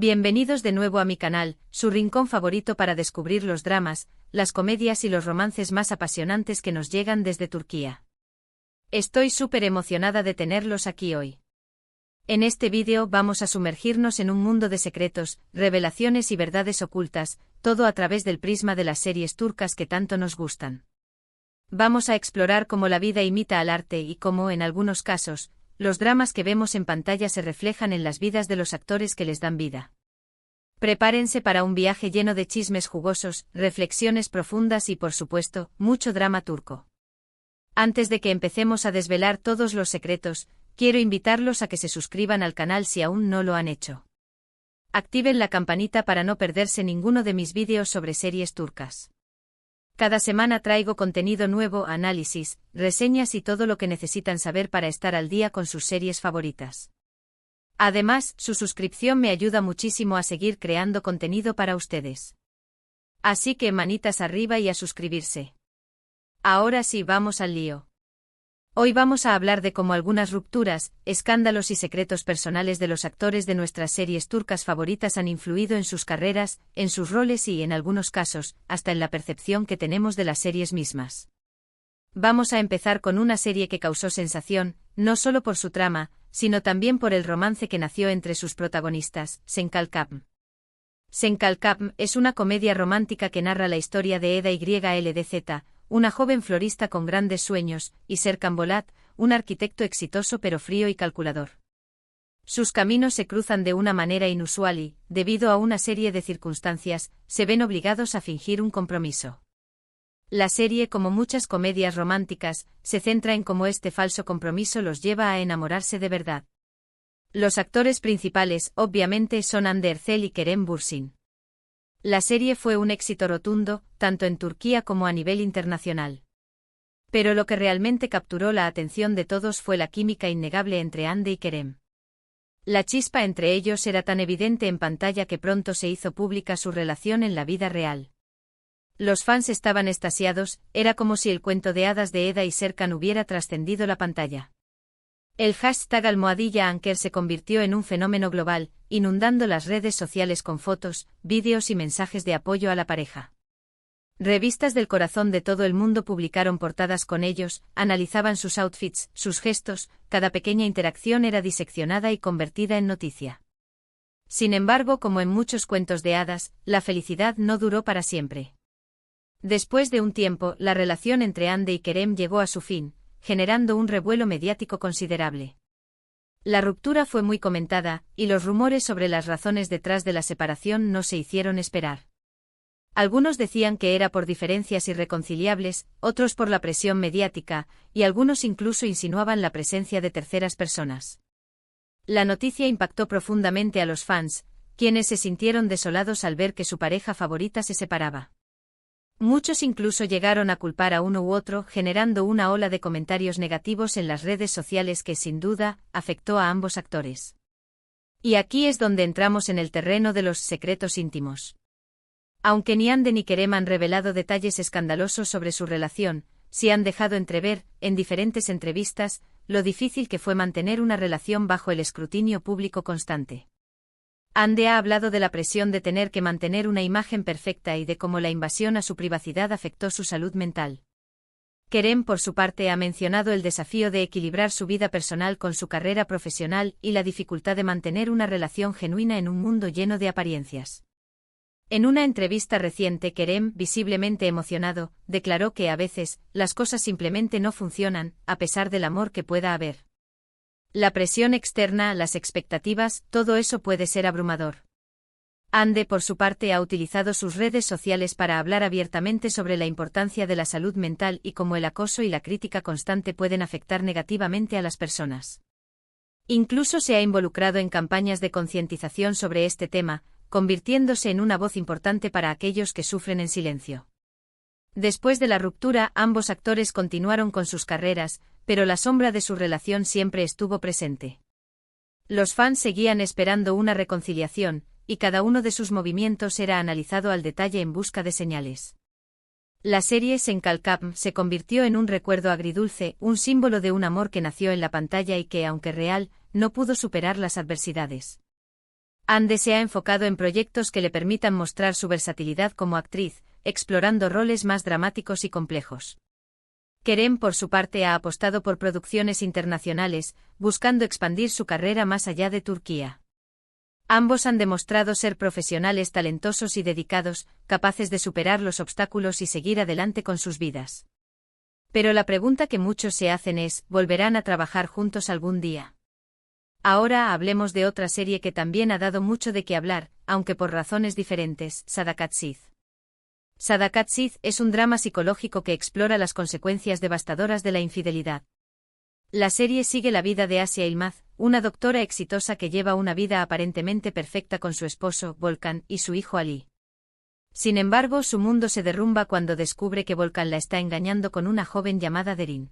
Bienvenidos de nuevo a mi canal, su rincón favorito para descubrir los dramas, las comedias y los romances más apasionantes que nos llegan desde Turquía. Estoy súper emocionada de tenerlos aquí hoy. En este vídeo vamos a sumergirnos en un mundo de secretos, revelaciones y verdades ocultas, todo a través del prisma de las series turcas que tanto nos gustan. Vamos a explorar cómo la vida imita al arte y cómo, en algunos casos, los dramas que vemos en pantalla se reflejan en las vidas de los actores que les dan vida. Prepárense para un viaje lleno de chismes jugosos, reflexiones profundas y, por supuesto, mucho drama turco. Antes de que empecemos a desvelar todos los secretos, quiero invitarlos a que se suscriban al canal si aún no lo han hecho. Activen la campanita para no perderse ninguno de mis vídeos sobre series turcas. Cada semana traigo contenido nuevo, análisis, reseñas y todo lo que necesitan saber para estar al día con sus series favoritas. Además, su suscripción me ayuda muchísimo a seguir creando contenido para ustedes. Así que manitas arriba y a suscribirse. Ahora sí, vamos al lío. Hoy vamos a hablar de cómo algunas rupturas, escándalos y secretos personales de los actores de nuestras series turcas favoritas han influido en sus carreras, en sus roles y, en algunos casos, hasta en la percepción que tenemos de las series mismas. Vamos a empezar con una serie que causó sensación, no solo por su trama, sino también por el romance que nació entre sus protagonistas, Senkalkapm. Senkalkapm es una comedia romántica que narra la historia de Eda YLDZ, una joven florista con grandes sueños, y Serkan Bolat, un arquitecto exitoso pero frío y calculador. Sus caminos se cruzan de una manera inusual y, debido a una serie de circunstancias, se ven obligados a fingir un compromiso. La serie, como muchas comedias románticas, se centra en cómo este falso compromiso los lleva a enamorarse de verdad. Los actores principales, obviamente, son Hande Erçel y Kerem Bürsin. La serie fue un éxito rotundo, tanto en Turquía como a nivel internacional. Pero lo que realmente capturó la atención de todos fue la química innegable entre Hande y Kerem. La chispa entre ellos era tan evidente en pantalla que pronto se hizo pública su relación en la vida real. Los fans estaban extasiados, era como si el cuento de hadas de Eda y Serkan hubiera trascendido la pantalla. El hashtag #Anker se convirtió en un fenómeno global, inundando las redes sociales con fotos, vídeos y mensajes de apoyo a la pareja. Revistas del corazón de todo el mundo publicaron portadas con ellos, analizaban sus outfits, sus gestos, cada pequeña interacción era diseccionada y convertida en noticia. Sin embargo, como en muchos cuentos de hadas, la felicidad no duró para siempre. Después de un tiempo, la relación entre Hande y Kerem llegó a su fin, generando un revuelo mediático considerable. La ruptura fue muy comentada, y los rumores sobre las razones detrás de la separación no se hicieron esperar. Algunos decían que era por diferencias irreconciliables, otros por la presión mediática, y algunos incluso insinuaban la presencia de terceras personas. La noticia impactó profundamente a los fans, quienes se sintieron desolados al ver que su pareja favorita se separaba. Muchos incluso llegaron a culpar a uno u otro, generando una ola de comentarios negativos en las redes sociales que, sin duda, afectó a ambos actores. Y aquí es donde entramos en el terreno de los secretos íntimos. Aunque ni Hande ni Kerem han revelado detalles escandalosos sobre su relación, sí han dejado entrever, en diferentes entrevistas, lo difícil que fue mantener una relación bajo el escrutinio público constante. Hande ha hablado de la presión de tener que mantener una imagen perfecta y de cómo la invasión a su privacidad afectó su salud mental. Kerem, por su parte, ha mencionado el desafío de equilibrar su vida personal con su carrera profesional y la dificultad de mantener una relación genuina en un mundo lleno de apariencias. En una entrevista reciente, Kerem, visiblemente emocionado, declaró que a veces, las cosas simplemente no funcionan, a pesar del amor que pueda haber. La presión externa, las expectativas, todo eso puede ser abrumador. Hande, por su parte, ha utilizado sus redes sociales para hablar abiertamente sobre la importancia de la salud mental y cómo el acoso y la crítica constante pueden afectar negativamente a las personas. Incluso se ha involucrado en campañas de concientización sobre este tema, convirtiéndose en una voz importante para aquellos que sufren en silencio. Después de la ruptura, ambos actores continuaron con sus carreras, pero la sombra de su relación siempre estuvo presente. Los fans seguían esperando una reconciliación, y cada uno de sus movimientos era analizado al detalle en busca de señales. La serie Senkalkapm se convirtió en un recuerdo agridulce, un símbolo de un amor que nació en la pantalla y que, aunque real, no pudo superar las adversidades. Hande se ha enfocado en proyectos que le permitan mostrar su versatilidad como actriz, explorando roles más dramáticos y complejos. Kerem, por su parte, ha apostado por producciones internacionales, buscando expandir su carrera más allá de Turquía. Ambos han demostrado ser profesionales talentosos y dedicados, capaces de superar los obstáculos y seguir adelante con sus vidas. Pero la pregunta que muchos se hacen es, ¿volverán a trabajar juntos algún día? Ahora hablemos de otra serie que también ha dado mucho de qué hablar, aunque por razones diferentes, Sadakatsizh. Sadakatsizh es un drama psicológico que explora las consecuencias devastadoras de la infidelidad. La serie sigue la vida de Asia Yılmaz, una doctora exitosa que lleva una vida aparentemente perfecta con su esposo, Volkan, y su hijo Ali. Sin embargo, su mundo se derrumba cuando descubre que Volkan la está engañando con una joven llamada Derin.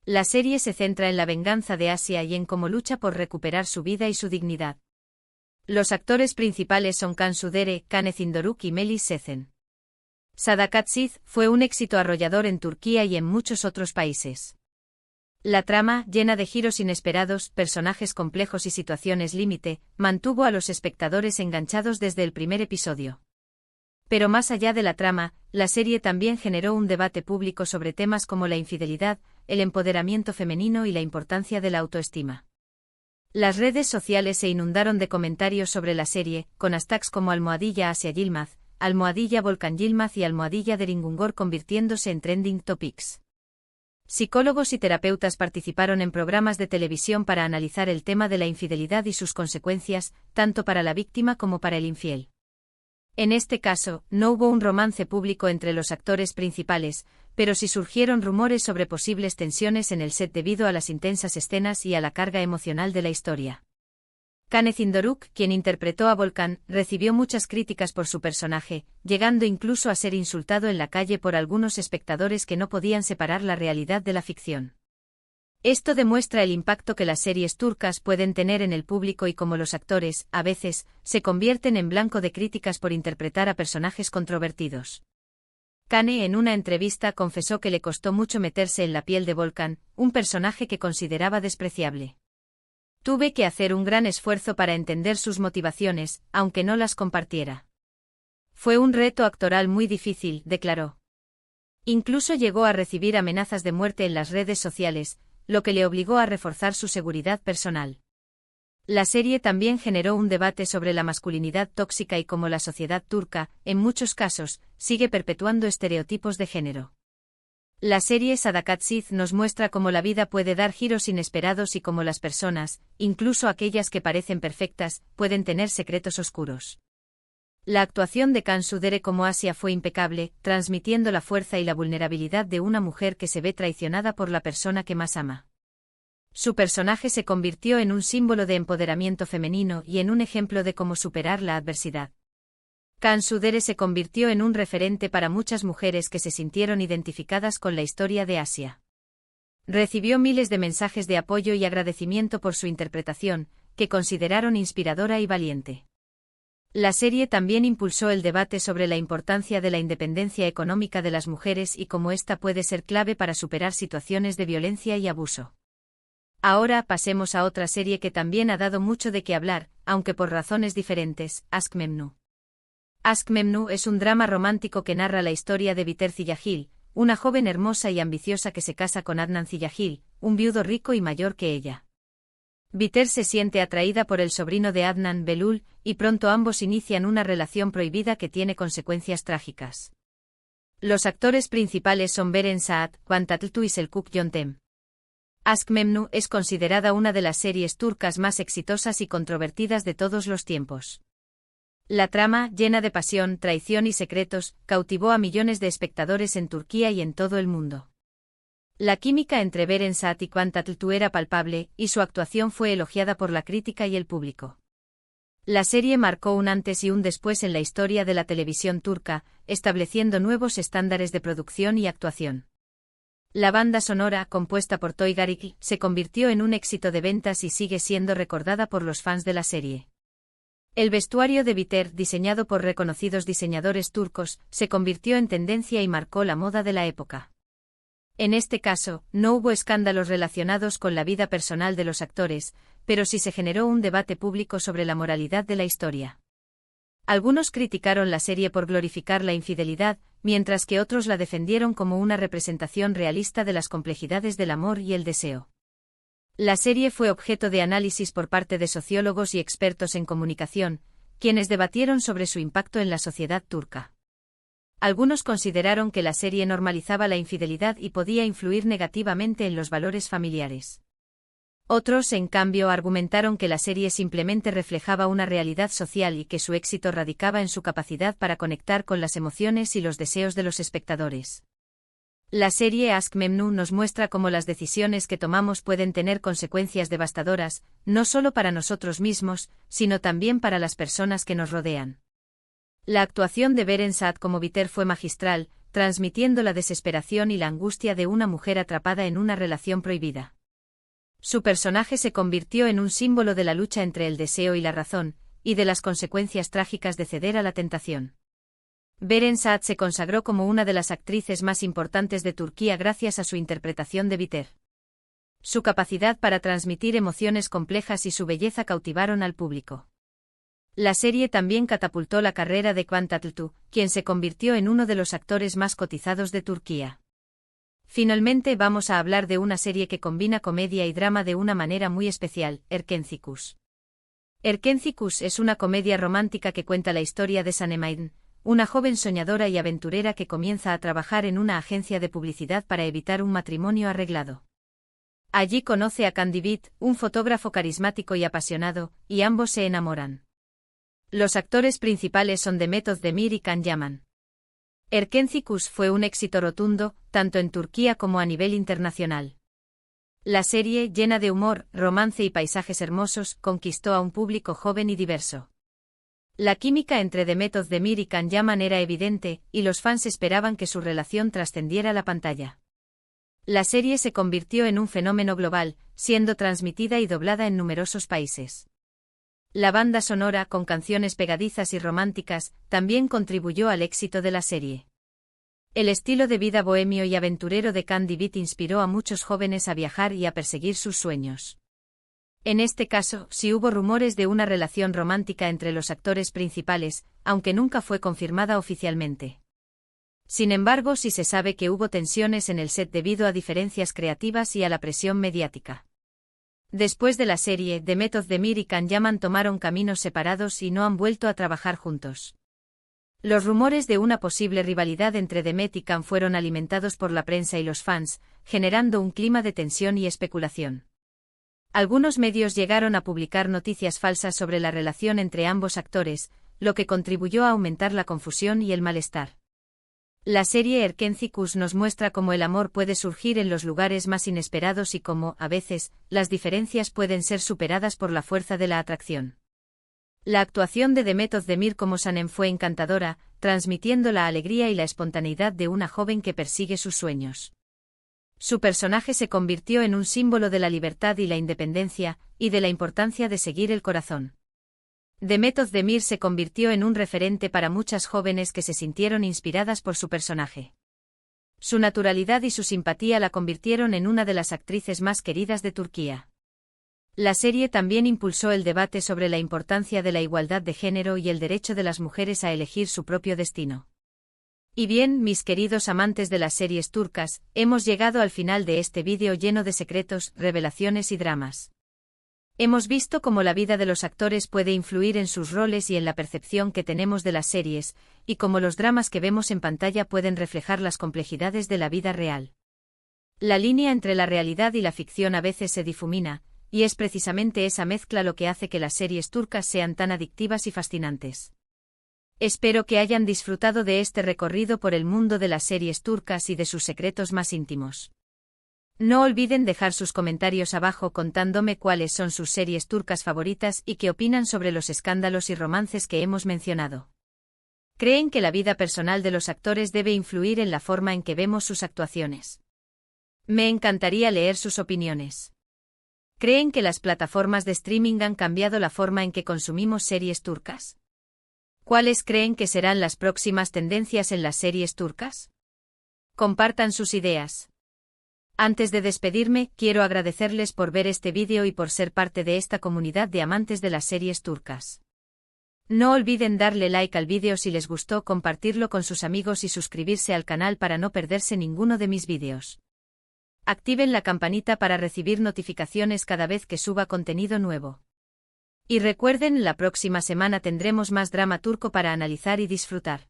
La serie se centra en la venganza de Asia y en cómo lucha por recuperar su vida y su dignidad. Los actores principales son Cansu Dere, Kane Zindoruk y Melis Sezen. Sadakatsizh fue un éxito arrollador en Turquía y en muchos otros países. La trama, llena de giros inesperados, personajes complejos y situaciones límite, mantuvo a los espectadores enganchados desde el primer episodio. Pero más allá de la trama, la serie también generó un debate público sobre temas como la infidelidad, el empoderamiento femenino y la importancia de la autoestima. Las redes sociales se inundaron de comentarios sobre la serie, con hashtags como #Asia Yılmaz, #Volkan Yılmaz y #Deringungor convirtiéndose en trending topics. Psicólogos y terapeutas participaron en programas de televisión para analizar el tema de la infidelidad y sus consecuencias, tanto para la víctima como para el infiel. En este caso, no hubo un romance público entre los actores principales, pero sí surgieron rumores sobre posibles tensiones en el set debido a las intensas escenas y a la carga emocional de la historia. Kane Zindoruk, quien interpretó a Volkan, recibió muchas críticas por su personaje, llegando incluso a ser insultado en la calle por algunos espectadores que no podían separar la realidad de la ficción. Esto demuestra el impacto que las series turcas pueden tener en el público y cómo los actores, a veces, se convierten en blanco de críticas por interpretar a personajes controvertidos. Kane en una entrevista confesó que le costó mucho meterse en la piel de Volkan, un personaje que consideraba despreciable. Tuve que hacer un gran esfuerzo para entender sus motivaciones, aunque no las compartiera. Fue un reto actoral muy difícil, declaró. Incluso llegó a recibir amenazas de muerte en las redes sociales, lo que le obligó a reforzar su seguridad personal. La serie también generó un debate sobre la masculinidad tóxica y cómo la sociedad turca, en muchos casos, sigue perpetuando estereotipos de género. La serie Sadakatsizh nos muestra cómo la vida puede dar giros inesperados y cómo las personas, incluso aquellas que parecen perfectas, pueden tener secretos oscuros. La actuación de Cansu Dere como Asia fue impecable, transmitiendo la fuerza y la vulnerabilidad de una mujer que se ve traicionada por la persona que más ama. Su personaje se convirtió en un símbolo de empoderamiento femenino y en un ejemplo de cómo superar la adversidad. Cansu Dere se convirtió en un referente para muchas mujeres que se sintieron identificadas con la historia de Asia. Recibió miles de mensajes de apoyo y agradecimiento por su interpretación, que consideraron inspiradora y valiente. La serie también impulsó el debate sobre la importancia de la independencia económica de las mujeres y cómo esta puede ser clave para superar situaciones de violencia y abuso. Ahora pasemos a otra serie que también ha dado mucho de qué hablar, aunque por razones diferentes, Aşk Memnu. Aşk Memnu es un drama romántico que narra la historia de Biter Ziyagil, una joven hermosa y ambiciosa que se casa con Adnan Ziyagil, un viudo rico y mayor que ella. Biter se siente atraída por el sobrino de Adnan, Belul, y pronto ambos inician una relación prohibida que tiene consecuencias trágicas. Los actores principales son Beren Saat, Van Tatlıtuğ y Selçuk Yöntem. Aşk Memnu es considerada una de las series turcas más exitosas y controvertidas de todos los tiempos. La trama, llena de pasión, traición y secretos, cautivó a millones de espectadores en Turquía y en todo el mundo. La química entre Beren Saat y Van Tatlıtuğ era palpable, y su actuación fue elogiada por la crítica y el público. La serie marcó un antes y un después en la historia de la televisión turca, estableciendo nuevos estándares de producción y actuación. La banda sonora, compuesta por Toygarikli, se convirtió en un éxito de ventas y sigue siendo recordada por los fans de la serie. El vestuario de Biter, diseñado por reconocidos diseñadores turcos, se convirtió en tendencia y marcó la moda de la época. En este caso, no hubo escándalos relacionados con la vida personal de los actores, pero sí se generó un debate público sobre la moralidad de la historia. Algunos criticaron la serie por glorificar la infidelidad, mientras que otros la defendieron como una representación realista de las complejidades del amor y el deseo. La serie fue objeto de análisis por parte de sociólogos y expertos en comunicación, quienes debatieron sobre su impacto en la sociedad turca. Algunos consideraron que la serie normalizaba la infidelidad y podía influir negativamente en los valores familiares. Otros, en cambio, argumentaron que la serie simplemente reflejaba una realidad social y que su éxito radicaba en su capacidad para conectar con las emociones y los deseos de los espectadores. La serie Aşk Memnu nos muestra cómo las decisiones que tomamos pueden tener consecuencias devastadoras, no solo para nosotros mismos, sino también para las personas que nos rodean. La actuación de Beren Saat como Biter fue magistral, transmitiendo la desesperación y la angustia de una mujer atrapada en una relación prohibida. Su personaje se convirtió en un símbolo de la lucha entre el deseo y la razón, y de las consecuencias trágicas de ceder a la tentación. Beren Saat se consagró como una de las actrices más importantes de Turquía gracias a su interpretación de Biter. Su capacidad para transmitir emociones complejas y su belleza cautivaron al público. La serie también catapultó la carrera de Kıvanç Tatlıtuğ, quien se convirtió en uno de los actores más cotizados de Turquía. Finalmente vamos a hablar de una serie que combina comedia y drama de una manera muy especial, Erkenci. Erkenci es una comedia romántica que cuenta la historia de Sanem Aydın, una joven soñadora y aventurera que comienza a trabajar en una agencia de publicidad para evitar un matrimonio arreglado. Allí conoce a Candivit, un fotógrafo carismático y apasionado, y ambos se enamoran. Los actores principales son Demet Özdemir y Can Yaman. Erkenci fue un éxito rotundo, tanto en Turquía como a nivel internacional. La serie, llena de humor, romance y paisajes hermosos, conquistó a un público joven y diverso. La química entre Demet Özdemir y Can Yaman era evidente, y los fans esperaban que su relación trascendiera la pantalla. La serie se convirtió en un fenómeno global, siendo transmitida y doblada en numerosos países. La banda sonora, con canciones pegadizas y románticas, también contribuyó al éxito de la serie. El estilo de vida bohemio y aventurero de Candivit inspiró a muchos jóvenes a viajar y a perseguir sus sueños. En este caso, sí hubo rumores de una relación romántica entre los actores principales, aunque nunca fue confirmada oficialmente. Sin embargo, sí se sabe que hubo tensiones en el set debido a diferencias creativas y a la presión mediática. Después de la serie, Demet Özdemir y Can Yaman tomaron caminos separados y no han vuelto a trabajar juntos. Los rumores de una posible rivalidad entre Demet y Can fueron alimentados por la prensa y los fans, generando un clima de tensión y especulación. Algunos medios llegaron a publicar noticias falsas sobre la relación entre ambos actores, lo que contribuyó a aumentar la confusión y el malestar. La serie Erkenci nos muestra cómo el amor puede surgir en los lugares más inesperados y cómo, a veces, las diferencias pueden ser superadas por la fuerza de la atracción. La actuación de Demet Özdemir como Sanem fue encantadora, transmitiendo la alegría y la espontaneidad de una joven que persigue sus sueños. Su personaje se convirtió en un símbolo de la libertad y la independencia, y de la importancia de seguir el corazón. Demet Özdemir se convirtió en un referente para muchas jóvenes que se sintieron inspiradas por su personaje. Su naturalidad y su simpatía la convirtieron en una de las actrices más queridas de Turquía. La serie también impulsó el debate sobre la importancia de la igualdad de género y el derecho de las mujeres a elegir su propio destino. Y bien, mis queridos amantes de las series turcas, hemos llegado al final de este vídeo lleno de secretos, revelaciones y dramas. Hemos visto cómo la vida de los actores puede influir en sus roles y en la percepción que tenemos de las series, y cómo los dramas que vemos en pantalla pueden reflejar las complejidades de la vida real. La línea entre la realidad y la ficción a veces se difumina, y es precisamente esa mezcla lo que hace que las series turcas sean tan adictivas y fascinantes. Espero que hayan disfrutado de este recorrido por el mundo de las series turcas y de sus secretos más íntimos. No olviden dejar sus comentarios abajo contándome cuáles son sus series turcas favoritas y qué opinan sobre los escándalos y romances que hemos mencionado. ¿Creen que la vida personal de los actores debe influir en la forma en que vemos sus actuaciones? Me encantaría leer sus opiniones. ¿Creen que las plataformas de streaming han cambiado la forma en que consumimos series turcas? ¿Cuáles creen que serán las próximas tendencias en las series turcas? Compartan sus ideas. Antes de despedirme, quiero agradecerles por ver este vídeo y por ser parte de esta comunidad de amantes de las series turcas. No olviden darle like al vídeo si les gustó, compartirlo con sus amigos y suscribirse al canal para no perderse ninguno de mis vídeos. Activen la campanita para recibir notificaciones cada vez que suba contenido nuevo. Y recuerden, la próxima semana tendremos más drama turco para analizar y disfrutar.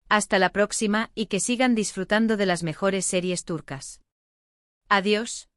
Hasta la próxima y que sigan disfrutando de las mejores series turcas. Adiós.